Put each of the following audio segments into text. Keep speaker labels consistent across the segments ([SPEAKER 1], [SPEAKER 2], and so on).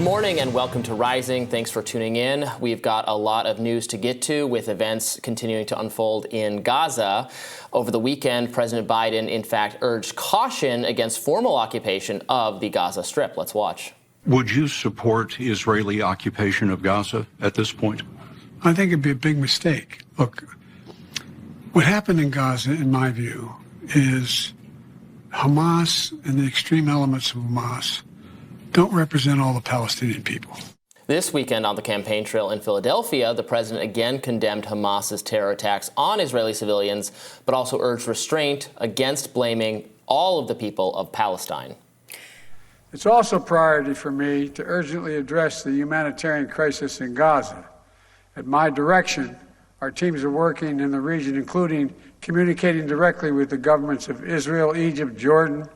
[SPEAKER 1] morning and welcome to Rising. Thanks for tuning in. We've got a lot of news to get to with events continuing to unfold in Gaza. Over the weekend, President Biden, in fact, urged caution against formal occupation of the Gaza Strip. Let's watch.
[SPEAKER 2] Would you support Israeli occupation of Gaza at this point?
[SPEAKER 3] I think it'd be a big mistake. Look, what happened in Gaza, in my view, is Hamas and the extreme elements of Hamas don't represent all the Palestinian people.
[SPEAKER 1] This weekend on the campaign trail in Philadelphia, the president again condemned Hamas's terror attacks on Israeli civilians, but also urged restraint against blaming all of the people of Palestine.
[SPEAKER 3] It's also a priority for me to urgently address the humanitarian crisis in Gaza. At my direction, our teams are working in the region, including communicating directly with the governments of Israel, Egypt, Jordan,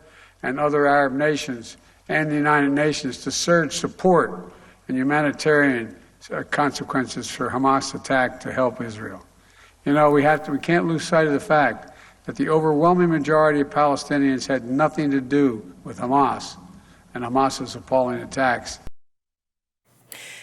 [SPEAKER 3] and other Arab nations, and the United Nations to surge support and humanitarian consequences for Hamas attack to help Israel. You know, we can't lose sight of the fact that the overwhelming majority of Palestinians had nothing to do with Hamas and Hamas's appalling attacks.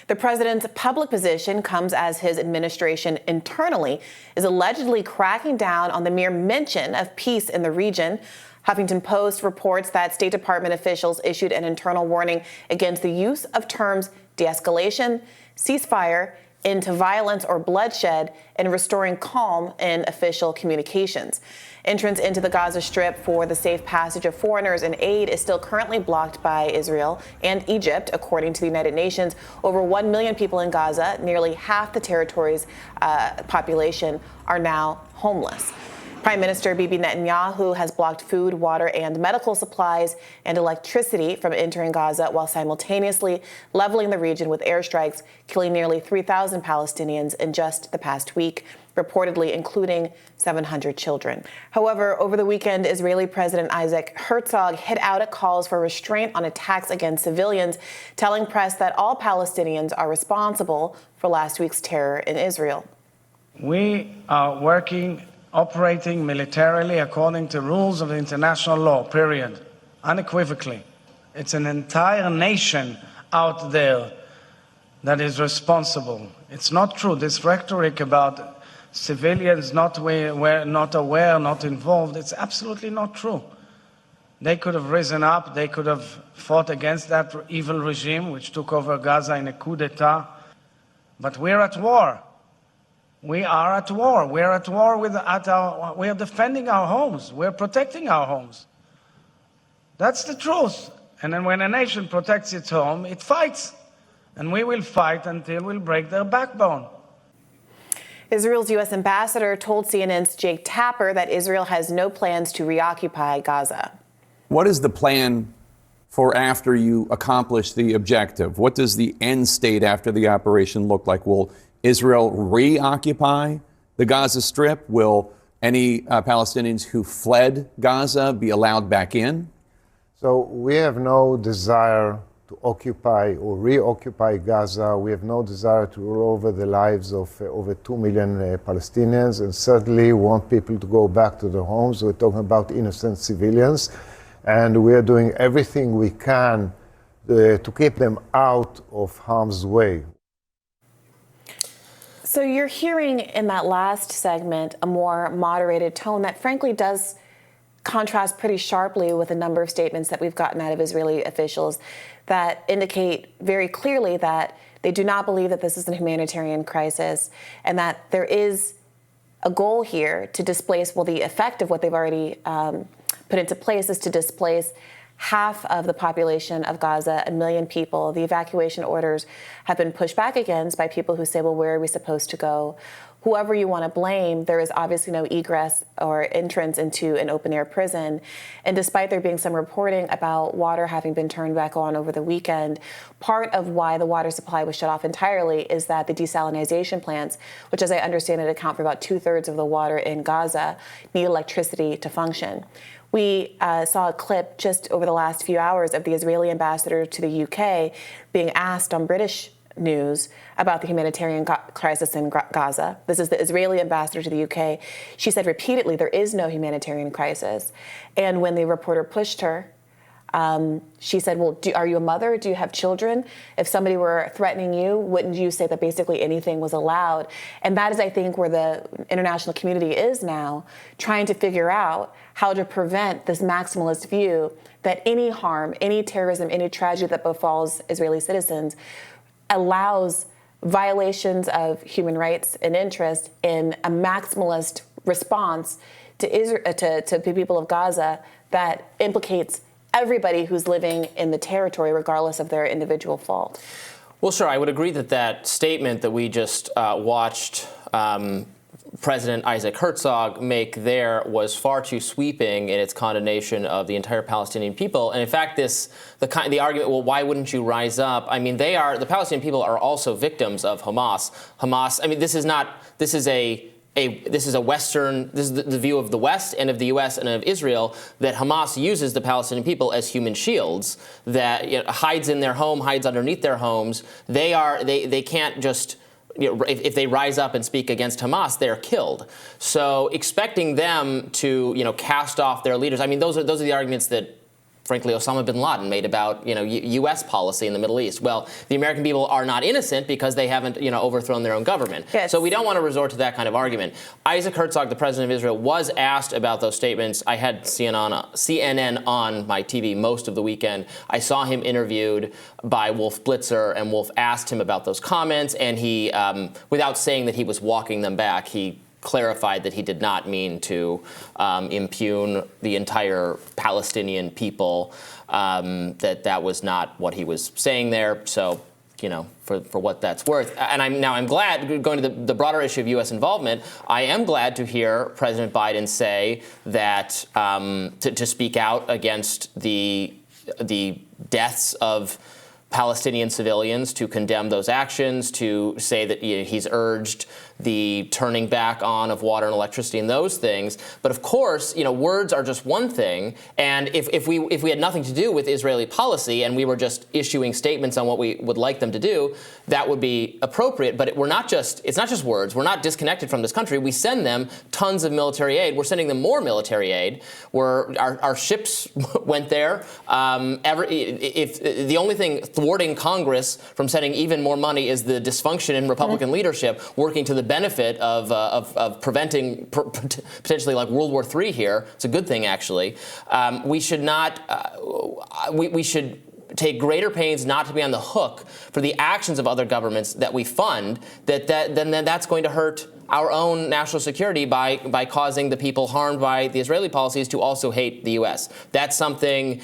[SPEAKER 4] The president's public position comes as his administration internally is allegedly cracking down on the mere mention of peace in the region. Huffington Post reports that State Department officials issued an internal warning against the use of terms de-escalation, ceasefire, end to violence or bloodshed, and restoring calm in official communications. Entrance into the Gaza Strip for the safe passage of foreigners and aid is still currently blocked by Israel and Egypt, according to the United Nations. Over 1 million people in Gaza, nearly half the territory's population, are now homeless. Prime Minister Bibi Netanyahu has blocked food, water, and medical supplies and electricity from entering Gaza while simultaneously leveling the region with airstrikes, killing nearly 3,000 Palestinians in just the past week, reportedly including 700 children. However, over the weekend, Israeli President Isaac Herzog hit out at calls for restraint on attacks against civilians, telling press that all Palestinians are responsible for last week's terror in Israel.
[SPEAKER 5] We are operating militarily according to rules of international law, period. Unequivocally. It's an entire nation out there that is responsible. It's not true. This rhetoric about civilians not aware, not involved, it's absolutely not true. They could have risen up. They could have fought against that evil regime which took over Gaza in a coup d'etat. But we're at war. We are at war. We're at war we are defending our homes. We're protecting our homes. That's the truth. And then when a nation protects its home, it fights. And we will fight until we break their backbone.
[SPEAKER 4] Israel's U.S. ambassador told CNN's Jake Tapper that Israel has no plans to reoccupy Gaza.
[SPEAKER 6] What is the plan for after you accomplish the objective? What does the end state after the operation look like? Will Israel reoccupy the Gaza Strip? Will any Palestinians who fled Gaza be allowed back in?
[SPEAKER 7] So we have no desire to occupy or reoccupy Gaza. We have no desire to rule over the lives of over 2 million Palestinians, and certainly want people to go back to their homes. We're talking about innocent civilians, and we are doing everything we can to keep them out of harm's way.
[SPEAKER 4] So you're hearing in that last segment a more moderated tone that frankly does contrast pretty sharply with a number of statements that we've gotten out of Israeli officials that indicate very clearly that they do not believe that this is a humanitarian crisis and that there is a goal here to displace, well, the effect of what they've already put into place is to displace half of the population of Gaza, 1 million people. The evacuation orders have been pushed back against by people who say, well, where are we supposed to go? Whoever you want to blame, there is obviously no egress or entrance into an open-air prison. And despite there being some reporting about water having been turned back on over the weekend, part of why the water supply was shut off entirely is that the desalination plants, which as I understand it account for about 2/3 of the water in Gaza, need electricity to function. We saw a clip just over the last few hours of the Israeli ambassador to the UK being asked on British news about the humanitarian crisis in Gaza. This is the Israeli ambassador to the UK. She said repeatedly there is no humanitarian crisis. And when the reporter pushed her She said, well, are you a mother? Do you have children? If somebody were threatening you, wouldn't you say that basically anything was allowed? And that is, I think, where the international community is now, trying to figure out how to prevent this maximalist view that any harm, any terrorism, any tragedy that befalls Israeli citizens allows violations of human rights and interest in a maximalist response to the people of Gaza that implicates everybody who's living in the territory, regardless of their individual fault.
[SPEAKER 1] Well, sure, I would agree that that statement that we just watched President Isaac Herzog make there was far too sweeping in its condemnation of the entire Palestinian people. And in fact, the argument, well, why wouldn't you rise up? I mean, the Palestinian people are also victims of Hamas. Hamas, I mean, this is the view of the West and of the U.S. and of Israel, that Hamas uses the Palestinian people as human shields, that hides in their home, hides underneath their homes. They can't just, if they rise up and speak against Hamas, they're killed. So expecting them to, cast off their leaders, I mean, those are the arguments that, frankly, Osama bin Laden made about, U.S. policy in the Middle East. Well, the American people are not innocent because they haven't, overthrown their own government.
[SPEAKER 4] Yes.
[SPEAKER 1] So we don't want to resort to that kind of argument. Isaac Herzog, the president of Israel, was asked about those statements. I had CNN on my TV most of the weekend. I saw him interviewed by Wolf Blitzer, and Wolf asked him about those comments, and he, without saying that he was walking them back, he clarified that he did not mean to impugn the entire Palestinian people, that was not what he was saying there. So, for what that's worth. And I'm glad, going to the broader issue of U.S. involvement, I am glad to hear President Biden say that to speak out against the deaths of Palestinian civilians, to condemn those actions, to say that he's urged the turning back on of water and electricity and those things. But of course, words are just one thing. And if we had nothing to do with Israeli policy and we were just issuing statements on what we would like them to do, that would be appropriate. But it's not just words. We're not disconnected from this country. We send them tons of military aid. We're sending them more military aid. Our ships went there. If the only thing thwarting Congress from sending even more money is the dysfunction in Republican leadership working to the benefit of preventing potentially like World War III here. It's a good thing, actually. We should not. We should take greater pains not to be on the hook for the actions of other governments that we fund. Then that's going to hurt our own national security by causing the people harmed by the Israeli policies to also hate the U.S. That's something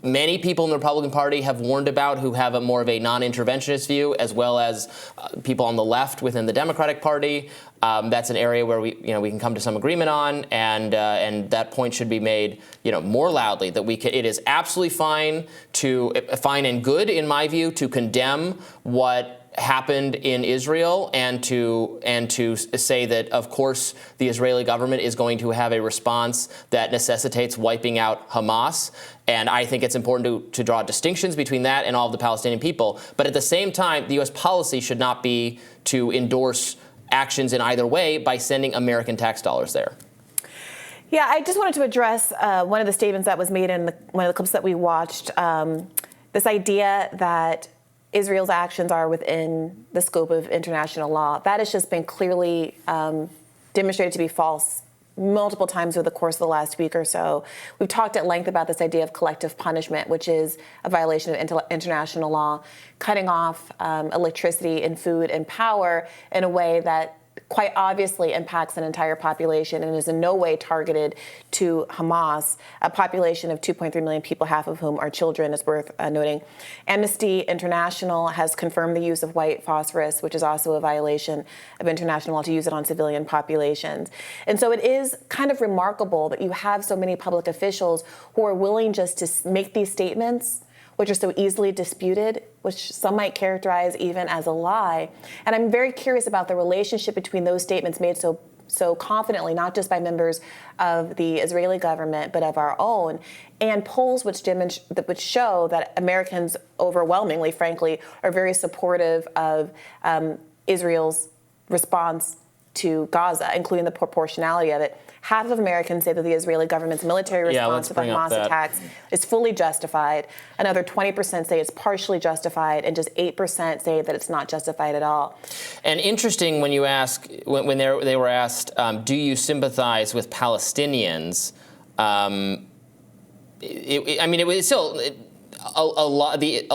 [SPEAKER 1] many people in the Republican Party have warned about, who have more of a non-interventionist view, as well as people on the left within the Democratic Party. That's an area where we can come to some agreement on, and that point should be made, more loudly. That it is absolutely fine and good, in my view, to condemn what happened in Israel, and to say that, of course, the Israeli government is going to have a response that necessitates wiping out Hamas. And I think it's important to draw distinctions between that and all of the Palestinian people. But at the same time, the U.S. policy should not be to endorse actions in either way by sending American tax dollars there.
[SPEAKER 4] Yeah, I just wanted to address one of the statements that was made in one of the clips that we watched, this idea that Israel's actions are within the scope of international law. That has just been clearly demonstrated to be false multiple times over the course of the last week or so. We've talked at length about this idea of collective punishment, which is a violation of international law, cutting off electricity and food and power in a way that quite obviously impacts an entire population and is in no way targeted to Hamas, a population of 2.3 million people, half of whom are children, is worth noting. Amnesty International has confirmed the use of white phosphorus, which is also a violation of international law, to use it on civilian populations. And so it is kind of remarkable that you have so many public officials who are willing just to make these statements, which are so easily disputed, which some might characterize even as a lie. And I'm very curious about the relationship between those statements made so confidently, not just by members of the Israeli government, but of our own, and polls which show that Americans overwhelmingly, frankly, are very supportive of Israel's response to Gaza, including the proportionality of it. Half of Americans say that the Israeli government's military response to the Hamas attacks is fully justified. Another 20% say it's partially justified, and just 8% say that it's not justified at all.
[SPEAKER 1] And interesting when you ask, when they were asked, do you sympathize with Palestinians? It was still a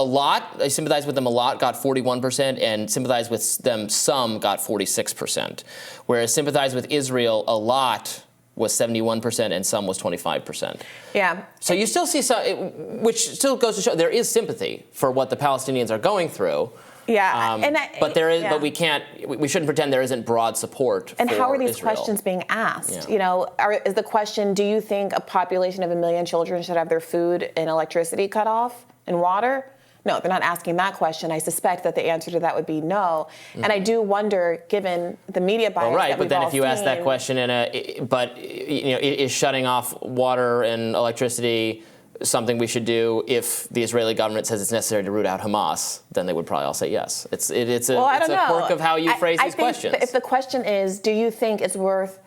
[SPEAKER 1] lot. I sympathize with them a lot got 41%, and sympathize with them some got 46%. Whereas sympathize with Israel a lot was 71%, and some was 25%.
[SPEAKER 4] Yeah.
[SPEAKER 1] So you still see some, which still goes to show there is sympathy for what the Palestinians are going through.
[SPEAKER 4] Yeah,
[SPEAKER 1] but there is. Yeah. But we shouldn't pretend there isn't broad support.
[SPEAKER 4] And
[SPEAKER 1] for
[SPEAKER 4] how are these
[SPEAKER 1] Israel.
[SPEAKER 4] questions being asked?
[SPEAKER 1] Yeah.
[SPEAKER 4] You know, is the question: do you think a population of 1 million children should have their food and electricity cut off and water? No, they're not asking that question. I suspect that the answer to that would be no. Mm-hmm. And I do wonder, given the media bias,
[SPEAKER 1] well, right,
[SPEAKER 4] that
[SPEAKER 1] but then if you ask that
[SPEAKER 4] seen,
[SPEAKER 1] question is shutting off water and electricity something we should do if the Israeli government says it's necessary to root out Hamas? Then they would probably all say yes. It's a quirk of how you phrase these questions.
[SPEAKER 4] If the question is, do you think it's worth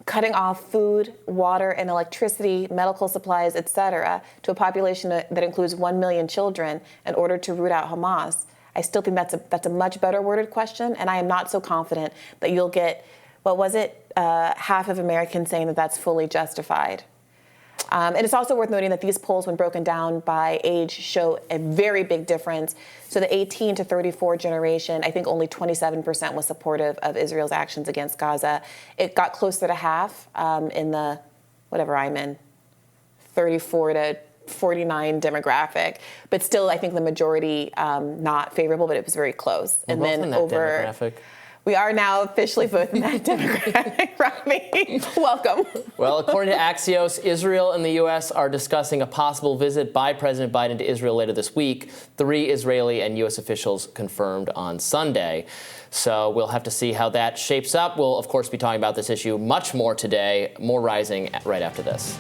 [SPEAKER 4] cutting off food, water, and electricity, medical supplies, etc., to a population that includes 1 million children in order to root out Hamas, I still think that's a much better worded question, and I am not so confident that you'll get, half of Americans saying that that's fully justified. And it's also worth noting that these polls, when broken down by age, show a very big difference. So the 18 to 34 generation, I think only 27% was supportive of Israel's actions against Gaza. It got closer to half in the, whatever I'm in, 34 to 49 demographic. But still, I think the majority not favorable, but it was very close.
[SPEAKER 1] We're
[SPEAKER 4] and
[SPEAKER 1] both
[SPEAKER 4] then
[SPEAKER 1] in that demographic.
[SPEAKER 4] We are now officially both in that demographic, Robby. Welcome.
[SPEAKER 1] Well, according to Axios, Israel and the U.S. are discussing a possible visit by President Biden to Israel later this week. 3 Israeli and U.S. officials confirmed on Sunday. So we'll have to see how that shapes up. We'll, of course, be talking about this issue much more today. More Rising right after this.